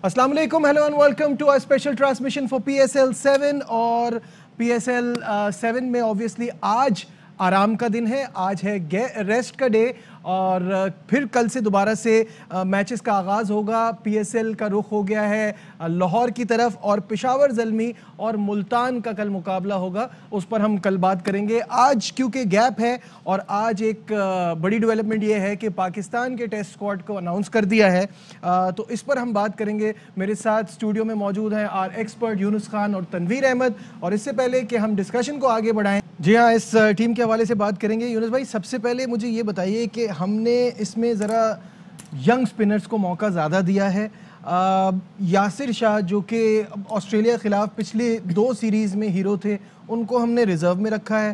अस्सलाम वालेकुम, hello and welcome to a special transmission for PSL 7। और PSL 7 में ऑब्वियसली आज आराम का दिन है, आज है रेस्ट का डे और फिर कल से दोबारा से मैचेस का आगाज़ होगा। PSL का रुख हो गया है लाहौर की तरफ और पेशावर ज़ल्मी और मुल्तान का कल मुकाबला होगा, उस पर हम कल बात करेंगे। आज क्योंकि गैप है और आज एक बड़ी डेवलपमेंट ये है कि पाकिस्तान के टेस्ट स्क्वाड को अनाउंस कर दिया है, तो इस पर हम बात करेंगे। मेरे साथ स्टूडियो में मौजूद हैं आर एक्सपर्ट यूनुस खान और तनवीर अहमद। और इससे पहले कि हम डिस्कशन को आगे बढ़ाएं, जी हाँ, इस टीम के हवाले से बात करेंगे। यूनुस भाई, सबसे पहले मुझे ये बताइए कि हमने इसमें ज़रा यंग स्पिनर्स को मौका ज़्यादा दिया है। यासिर शाह जो कि ऑस्ट्रेलिया के ख़िलाफ़ पिछले 2 सीरीज़ में हीरो थे, उनको हमने रिज़र्व में रखा है।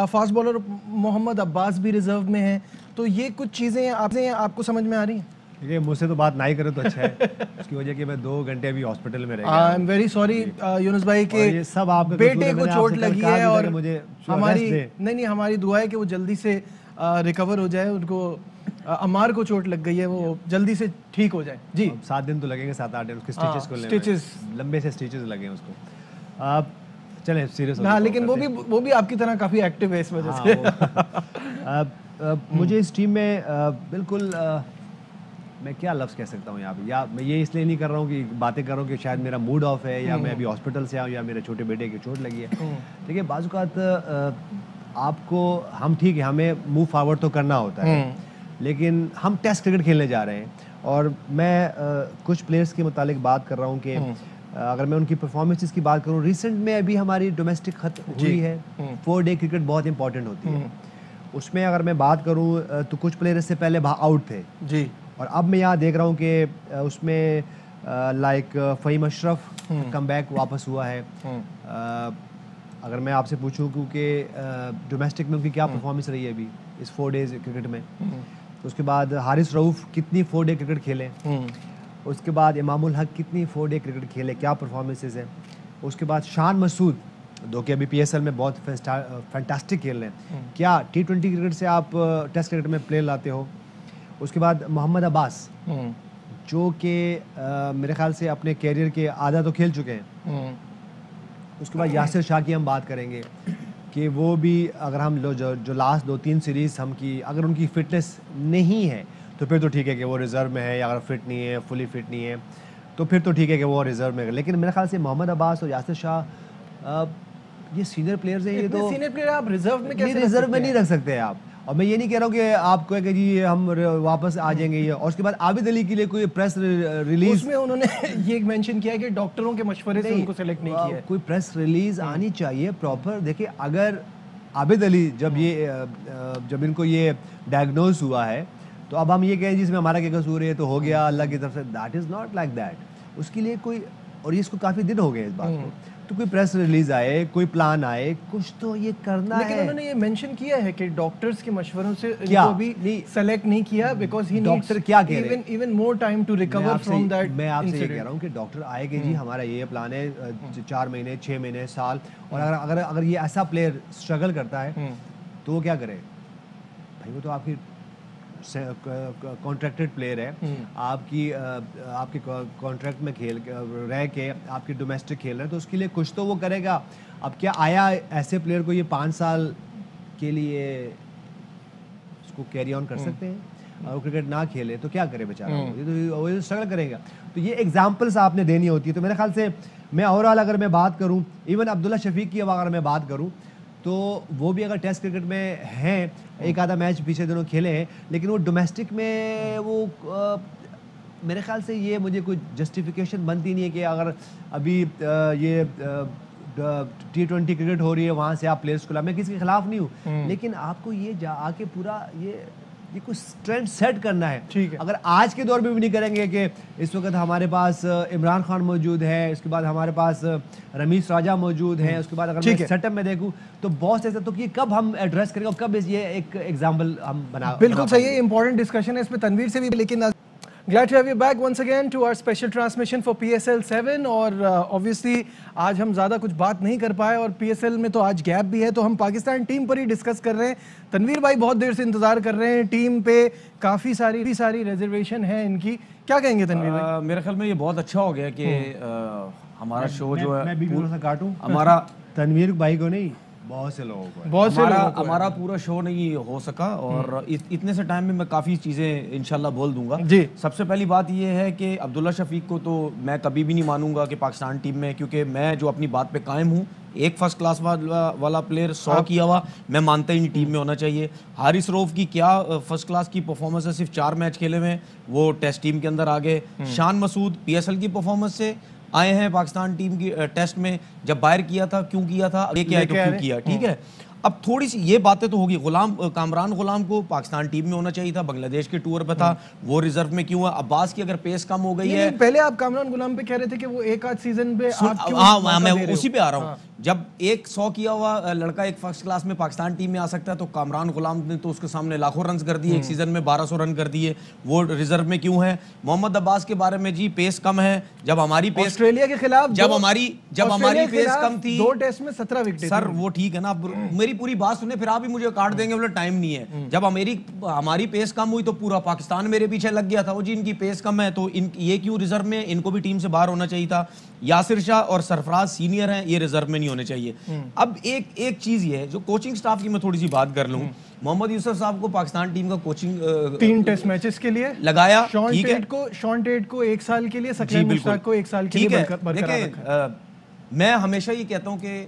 फास्ट बॉलर मोहम्मद अब्बास भी रिज़र्व में हैं। तो ये कुछ चीज़ें आपको समझ में आ रही हैं? ये मुझसे तो बात ना ही करें तो अच्छा है उसकी वजह कि मैं 2 घंटे अभी हॉस्पिटल में रह गया। I am very sorry Yunus भाई के सब आपके बेटे को चोट लगी है और मुझे हमारी हमारी दुआ है कि वो जल्दी से रिकवर हो जाए। उनको अमार को चोट लग गई है, वो जल्दी से ठीक हो जाए। जी 7 दिन तो लगेंगे, 7-8 दिन उसके स्टिचेस को लेने, लंबे से स्टिचेस लगे हैं उसको। आप चलें सीरियस हाँ, लेकिन वो भी आपकी तरह काफ़ी एक्टिव है इस वजह से। मुझे इस टीम में बिल्कुल मैं क्या लफ्ज़ कह सकता हूँ यहाँ पे, या मैं ये इसलिए नहीं कर रहा हूँ कि बातें कर रहा हूँ कि शायद मेरा मूड ऑफ है या मैं अभी हॉस्पिटल से आऊँ या मेरे छोटे बेटे की चोट लगी है। देखिए बाज़-औक़ात आपको हम ठीक है, हमें मूव फॉरवर्ड तो करना होता है, लेकिन हम टेस्ट क्रिकेट खेलने जा रहे हैं। और मैं कुछ प्लेयर्स के मुतालिक बात कर रहा हूँ कि अगर मैं उनकी परफॉर्मेंसेस की बात करूँ, रिसेंट में अभी हमारी डोमेस्टिक खत्म हुई है। 4 डे क्रिकेट बहुत इंपॉर्टेंट होती है, उसमें अगर मैं बात करूँ तो कुछ प्लेयर इससे पहले आउट थे जी। और अब मैं यहाँ देख रहा हूँ कि उसमें लाइक फ़हीम अशरफ कमबैक वापस हुआ है। अगर मैं आपसे पूछूं क्योंकि डोमेस्टिक में उनकी क्या परफॉर्मेंस रही है अभी इस 4 डेज क्रिकेट में, तो उसके बाद हारिस रऊफ़ कितनी 4 डे क्रिकेट खेले, उसके बाद इमामुल हक कितनी 4 डे क्रिकेट खेले, क्या परफॉर्मेंसेस हैं। उसके बाद शान मसूद दो कि अभी PSL में बहुत फैंटास्टिक खेल रहे हैं, क्या T20 क्रिकेट से आप टेस्ट क्रिकेट में प्लेयर लाते हो। उसके बाद मोहम्मद अब्बास जो कि मेरे ख्याल से अपने कैरियर के आधा तो खेल चुके हैं। उसके बाद यासिर शाह की हम बात करेंगे कि वो भी अगर हम जो लास्ट 2-3 सीरीज़ हम की, अगर उनकी फ़िटनेस नहीं है तो फिर तो ठीक है कि वो रिज़र्व में है, या अगर फिट नहीं है, फुली फिट नहीं है तो फिर तो ठीक है कि वो रिज़र्व में है। लेकिन मेरे ख्याल से मोहम्मद अब्बास और यासिर शाह ये सीनियर प्लेयर्स हैं। ये तो सीनियर प्लेयर आप रिज़र्व में कैसे रिज़र्व में नहीं रख सकते आप। और मैं ये नहीं कह रहा हूँ कि आप कहें कि जी हम वापस आ जाएंगे ये। और उसके बाद आबिद अली के लिए कोई प्रेस रिलीज, उसमें उन्होंने ये मेंशन किया है कि डॉक्टरों के मशवरे से उनको सेलेक्ट नहीं किया है। कोई प्रेस रिलीज आनी चाहिए प्रॉपर। देखिए अगर आबिद अली जब इनको ये डायग्नोज हुआ है तो अब हम ये कहें जिसमें हमारा क्या कसूर है, तो हो गया अल्लाह की तरफ से, that is not like that. उसके लिए कोई, और ये इसको काफ़ी दिन हो गए इस बात को, तो कोई प्रेस रिलीज आए, कोई प्लान आए, कुछ तो ये करना है। लेकिन उन्होंने ये मेंशन किया है कि डॉक्टर्स के मशवरों से इनको अभी सेलेक्ट नहीं किया बिकॉज़ ही डॉक्टर क्या कह रहे हैं, even more time to recover from that. मैं आपसे ये कह रहा हूँ कि डॉक्टर आए कि जी हमारा ये प्लान है 4 महीने 6 महीने साल, और अगर ये ऐसा प्लेयर स्ट्रगल करता है तो वो क्या करे भाई, वो तो आपकी कॉन्ट्रैक्टेड प्लेयर है, आपके कॉन्ट्रैक्ट में खेल रह के आपकी डोमेस्टिक खेल रहे हैं, तो उसके लिए कुछ तो वो करेगा। अब क्या आया ऐसे प्लेयर को ये 5 साल के लिए उसको कैरी ऑन कर सकते हैं? और क्रिकेट ना खेले तो क्या करे बेचारा, ये तो स्ट्रगल करेगा। तो ये एग्जांपल्स आपने देनी होती है। तो मेरे ख्याल से मैं ओवरऑल अगर मैं बात करूं, इवन अब्दुल्ला शफीक की अगर मैं बात करूं, तो वो भी अगर टेस्ट क्रिकेट में हैं, एक आधा मैच पीछे दिनों खेले हैं, लेकिन वो डोमेस्टिक में वो मेरे ख्याल से ये मुझे कोई जस्टिफिकेशन बनती नहीं है कि अगर अभी ये T20 क्रिकेट हो रही है वहाँ से आप प्लेयर्स को ला, मैं किसी के खिलाफ नहीं हूँ, लेकिन आपको ये आके पूरा ये कुछ ट्रेंड सेट करना है। ठीक है। अगर आज के दौर में भी नहीं करेंगे कि इस वक्त हमारे पास इमरान खान मौजूद है, उसके बाद हमारे पास रमीश राजा मौजूद है, उसके बाद अगर मैं सेटअप में देखूं तो बहुत ऐसा, तो कि कब हम एड्रेस करेंगे, कब ये एक एग्जांपल हम बना। बिल्कुल सही है, इंपॉर्टेंट डिस्कशन है, इस पे तनवीर से भी। लेकिन Glad to have you back once again to our special transmission for PSL 7 और obviously आज हम ज़्यादा कुछ बात नहीं कर पाए और PSL में तो आज गैप भी है तो हम पाकिस्तान टीम पर ही डिस्कस कर रहे हैं। तनवीर भाई बहुत देर से इंतज़ार कर रहे हैं, टीम पे काफ़ी सारी रिजर्वेशन है इनकी, क्या कहेंगे तनवीर भाई? मेरे ख्याल में ये बहुत अच्छा हो गया कि हमारा शो जो है मैं भी थोड़ा सा काटूं हमारा तनवीर भाई को नहीं, बहुत से लोगों को, बहुत से लोगों को हमारा पूरा शो नहीं हो सका और इतने से टाइम में मैं काफ़ी चीज़ें इंशाल्लाह बोल दूंगा जी। सबसे पहली बात ये है कि अब्दुल्ला शफीक को तो मैं कभी भी नहीं मानूंगा कि पाकिस्तान टीम में, क्योंकि मैं जो अपनी बात पे कायम हूँ, एक फर्स्ट क्लास वाला प्लेयर 100 किया हुआ मैं मानता ही नहीं टीम में होना चाहिए। हारिस रऊफ की क्या फर्स्ट क्लास की परफॉर्मेंस है, सिर्फ 4 मैच खेले में वो टेस्ट टीम के अंदर आ गए। शान मसूद PSL की परफॉर्मेंस से आए हैं पाकिस्तान टीम की टेस्ट में, जब बाहर किया था क्यों किया था, लेके आए तो क्यों किया, ठीक है। अब थोड़ी सी ये बातें तो होगी, कामरान गुलाम को पाकिस्तान टीम में होना चाहिए था, बांग्लादेश के टूर पे था, वो रिजर्व में क्यों है। अब्बास की अगर पेस कम हो गई है, पहले आप कामरान गुलाम पे कह रहे थे कि वो एक आध सीजन पे आप क्यों हाँ मैं उसी पे आ रहा हूँ। जब एक 100 किया हुआ लड़का एक फर्स्ट क्लास में पाकिस्तान टीम में आ सकता है तो कामरान गुलाम ने तो उसके सामने लाखों रन कर दिए, एक सीजन में 1200 रन कर दिए, वो रिजर्व में क्यों है। मोहम्मद अब्बास के बारे में जी पेस कम है, जब हमारी पेस ऑस्ट्रेलिया के खिलाफ जब हमारी पेस कम थी 2 टेस्ट में 17 विकेट सर, वो ठीक है ना, मेरी पूरी बात सुने फिर आप भी मुझे काट देंगे, बोले टाइम नहीं है। जब हमारी पेस कम हुई तो पूरा पाकिस्तान मेरे पीछे लग गया था, वो जी इनकी पेस कम है तो ये क्यों रिजर्व में, इनको भी टीम से बाहर होना चाहिए था। यासिर शाह और सरफराज सीनियर हैं, ये रिजर्व में नहीं होने चाहिए। अब एक चीज ये है, जो कोचिंग स्टाफ की मैं थोड़ी सी बात कर लूं, मोहम्मद यूसुफ साहब को पाकिस्तान टीम का कोचिंग 3 टेस्ट मैचेस के लिए लगाया, शॉन टेट को 1 साल के लिए, सकलैन मुश्ताक को 1 साल के लिए बरकरार रखा। मैं हमेशा ये कहता हूं कि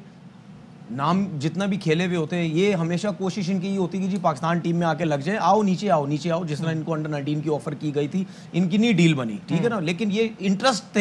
नाम जितना भी खेले हुए होते हैं, ये हमेशा कोशिश इनकी ये होती है कि जी पाकिस्तान टीम में आके लग जाए, आओ नीचे आओ नीचे आओ, जिस तरह इनको अंडर 19 की ऑफर की गई थी, इनकी नहीं डील बनी, ठीक है ना। लेकिन ये इंटरेस्ट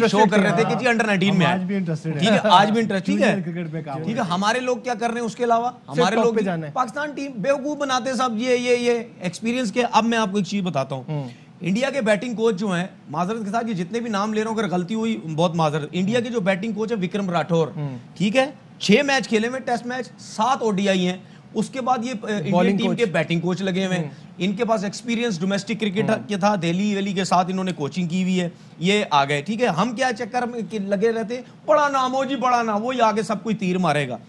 शो कर रहे थे कि जी अंडर 19 में आज भी इंटरेस्टेड ठीक है, आज भी इंटरेस्ट, ठीक है क्रिकेट पे काम, ठीक है। हमारे लोग क्या कर रहे हैं उसके अलावा, हमारे लोग पाकिस्तान टीम बेवकूफ बनाते सब, ये एक्सपीरियंस के। अब मैं आपको एक चीज बताता हूँ, इंडिया के बैटिंग कोच जो हैं, माजरत के साथ ये जितने भी नाम ले रहा हूं, अगर गलती हुई बहुत माजरत, इंडिया के जो बैटिंग कोच है विक्रम राठौर, ठीक है, 6 मैच खेले में, टेस्ट मैच, 7 ODI हैं। उसके बाद ये इंडियन टीम के बैटिंग कोच लगे हुए हैं, इनके पास एक्सपीरियंस डोमेस्टिक क्रिकेट के था, दिल्ली वैली के साथ इन्होंने कोचिंग की हुई है, ये आ गए, ठीक है। हम क्या चक्कर में लगे रहते, बड़ा नाम हो जी, बड़ा नाम, वो ही आगे सब कोई तीर मारेगा,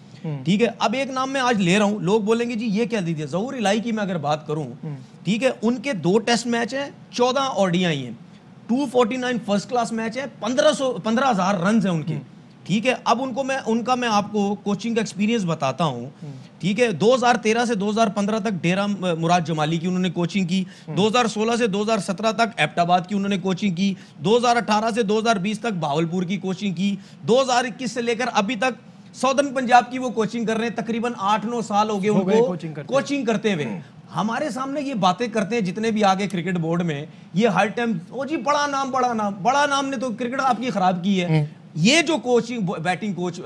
ठीक है। अब एक नाम मैं आज ले रहा हूं, लोग बोलेंगे जी ये क्या दी थी, ज़हूर इलाही की मैं अगर बात करूं, ठीक है, उनके 2 टेस्ट मैच हैं, 14 ODI हैं, 249 फर्स्ट क्लास मैच है, 15,000 रन है उनके, ठीक है। अब उनका मैं आपको कोचिंग का एक्सपीरियंस बताता हूं, ठीक है। 2013 से 2015 तक डेरा मुराद जमाली की उन्होंने कोचिंग की, 2016 से 2017 तक एबटाबाद की उन्होंने कोचिंग की, 2018 से 2020 तक भावलपुर की कोचिंग की, 2021 से लेकर अभी तक सौदर्न पंजाब की वो कोचिंग कर रहे हैं। तकरीबन 8-9 साल हो गए उनको कोचिंग करते हुए। हमारे सामने ये बातें करते हैं जितने भी आगे क्रिकेट बोर्ड में, ये हर टाइम ओ जी बड़ा नाम ने तो क्रिकेट आपकी खराब की है। ये जो कोचिंग बैटिंग कोच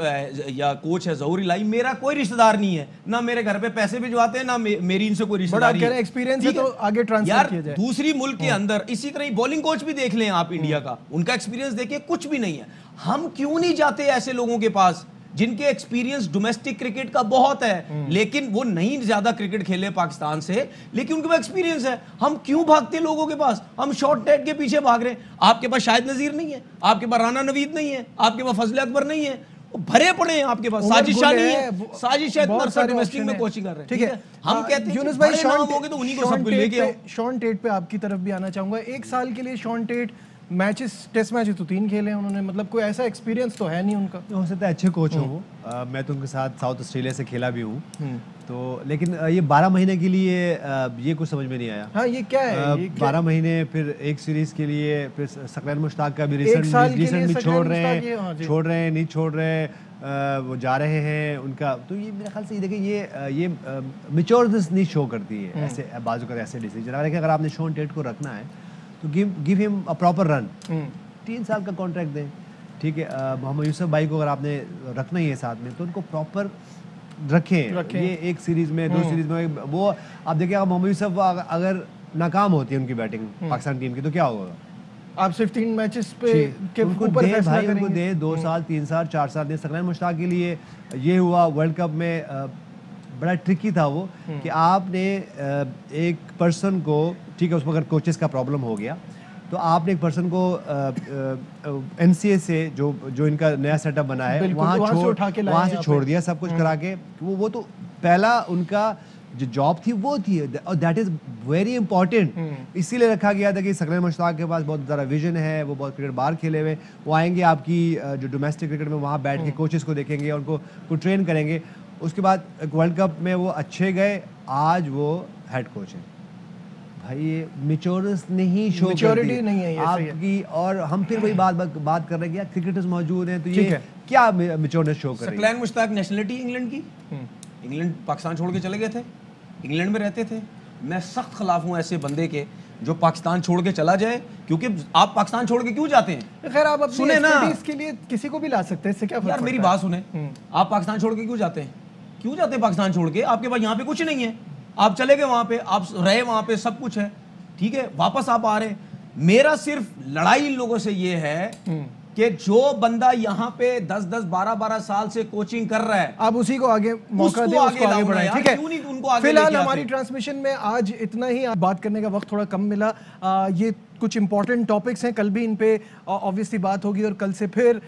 या कोच है ज़हूर इलाही, मेरा कोई रिश्तेदार नहीं है, ना मेरे घर पे पैसे भिजवाते हैं, ना मेरी इनसे कोई रिश्तेदारी है। एक्सपीरियंस है तो आगे ट्रांसफर किया जाए। दूसरी मुल्क के अंदर इसी तरह बॉलिंग कोच भी देख लें आप इंडिया का, उनका एक्सपीरियंस देखिए, कुछ भी नहीं है। हम क्यों नहीं जाते ऐसे लोगों के पास जिनके एक्सपीरियंस डोमेस्टिक क्रिकेट का बहुत है, लेकिन वो नहीं ज्यादा क्रिकेट खेले पाकिस्तान से, लेकिन उनके पास एक्सपीरियंस है। हम क्यों भागते हैं लोगों के पास, हम शॉर्ट टेट के पीछे भाग रहे हैं। आपके पास शाहिद नजीर नहीं है, आपके पास राना नवीद नहीं है, आपके पास फजल अकबर नहीं है, भरे पड़े हैं आपके पास, साजिशा नहीं है, साजिशा डोमेस्टिक में कोचिंग कर रहे हैं, ठीक है। हम कहते हैं यूनुस भाई तो उन्हीं को सब लेके आओ। शॉन टेट पे आपकी तरफ भी आना चाहूंगा। 1 साल के लिए Shaun Tait matches, test match तो 3 खेले उन्होंने, मतलब कोई ऐसा एक्सपीरियंस तो है नहीं उनका। हो सकता है अच्छे कोच हो वो, मैं तो उनके साथ साउथ ऑस्ट्रेलिया से खेला भी हूँ, तो लेकिन ये 12 महीने के लिए ये कुछ समझ में नहीं आया। हाँ, ये क्या है, 12 महीने, फिर एक सीरीज के लिए, फिर सकलैन मुश्ताक का भी रिसेंट भी छोड़ रहे हैं, नहीं छोड़ रहे, वो जा रहे हैं उनका, तो ये मेरे ख्याल से ये देखिए ये मैच्योरनेस नहीं शो करती है ऐसे बाजू का ऐसे डिसीजन। अगर आपने शॉन टेट को रखना है तो give him a proper run, 3 साल का कॉन्ट्रैक्ट दें, ठीक है। मोहम्मद यूसुफ भाई को अगर आपने रखना ही है साथ में तो उनको प्रॉपर रखें। ये एक सीरीज में, 2 सीरीज में, वो आप देखिए, अगर मोहम्मद यूसुफ अगर नाकाम होती है उनकी बैटिंग पाकिस्तान टीम की तो क्या होगा? आप सिर्फ 3 मैचेस पे के ऊपर फैसला भाई उनको दे 2 साल, 3 साल, 4 साल दे। सकलैन मुश्ताक के लिए ये हुआ, वर्ल्ड कप में बड़ा ट्रिकी था वो कि आपने एक पर्सन को, ठीक है, उसमें अगर कोचेस का प्रॉब्लम हो गया तो आपने एक पर्सन को NCA से जो इनका नया सेटअप बना है वहाँ से छोड़ दिया सब कुछ करा के। वो तो पहला उनका जो जॉब थी वो थी, और दैट इज वेरी इंपॉर्टेंट। इसीलिए रखा गया था कि सकलैन मुश्ताक के पास बहुत ज़्यादा विजन है, वो बहुत क्रिकेट बाहर खेले हुए, वो आएंगे आपकी जो डोमेस्टिक क्रिकेट में वहाँ बैठ के कोचेस को देखेंगे, उनको ट्रेन करेंगे। उसके बाद वर्ल्ड कप में वो अच्छे गए, आज वो हेड कोच है। भाई ये मैच्योरनेस नहीं शो मैच्योरिटी नहीं है ये आपकी। और हम फिर वही बात कर रहे हैं कि क्रिकेटर्स मौजूद हैं तो ये क्या मैच्योरनेस शो कर रही है। सकलैन मुश्ताक नेशनलिटी इंग्लैंड की, इंग्लैंड पाकिस्तान छोड़ के चले गए थे, इंग्लैंड में रहते थे। मैं सख्त खिलाफ हूँ ऐसे बंदे के जो पाकिस्तान छोड़ के चला जाए, क्योंकि आप पाकिस्तान छोड़ के क्यों जाते हैं? खैर आप सुने ना, इसके लिए किसी को भी ला सकते हैं, इससे क्या फर्क यार मेरी बात सुने, आप पाकिस्तान छोड़ के क्यों जाते हैं? क्यों जाते हैं पाकिस्तान छोड़ के? आपके पास यहाँ पे कुछ नहीं है, आप चले गए वहां पे, आप रहे वहां पे, सब कुछ है, ठीक है, वापस आप आ रहे। मेरा सिर्फ लड़ाई इन लोगों से ये है कि जो बंदा यहाँ पे 10-10, 12-12 साल से कोचिंग कर रहा है, आप उसी को आगे मौका दें, उसको आगे बढ़ाएं, ठीक है। क्यों नहीं उनको आगे? फिलहाल हमारी ट्रांसमिशन में आज इतना ही, बात करने का वक्त थोड़ा कम मिला। ये कुछ इंपॉर्टेंट टॉपिक्स हैं, कल भी इन पे ऑब्वियसली बात होगी, और कल से फिर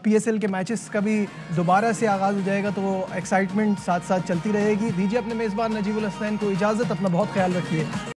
PSL के मैचेस का भी दोबारा से आगाज हो जाएगा, तो वो एक्साइटमेंट साथ साथ चलती रहेगी। दीजिए अपने मेज़बान नजीबुल हसनैन को इजाज़त, अपना बहुत ख्याल रखिए।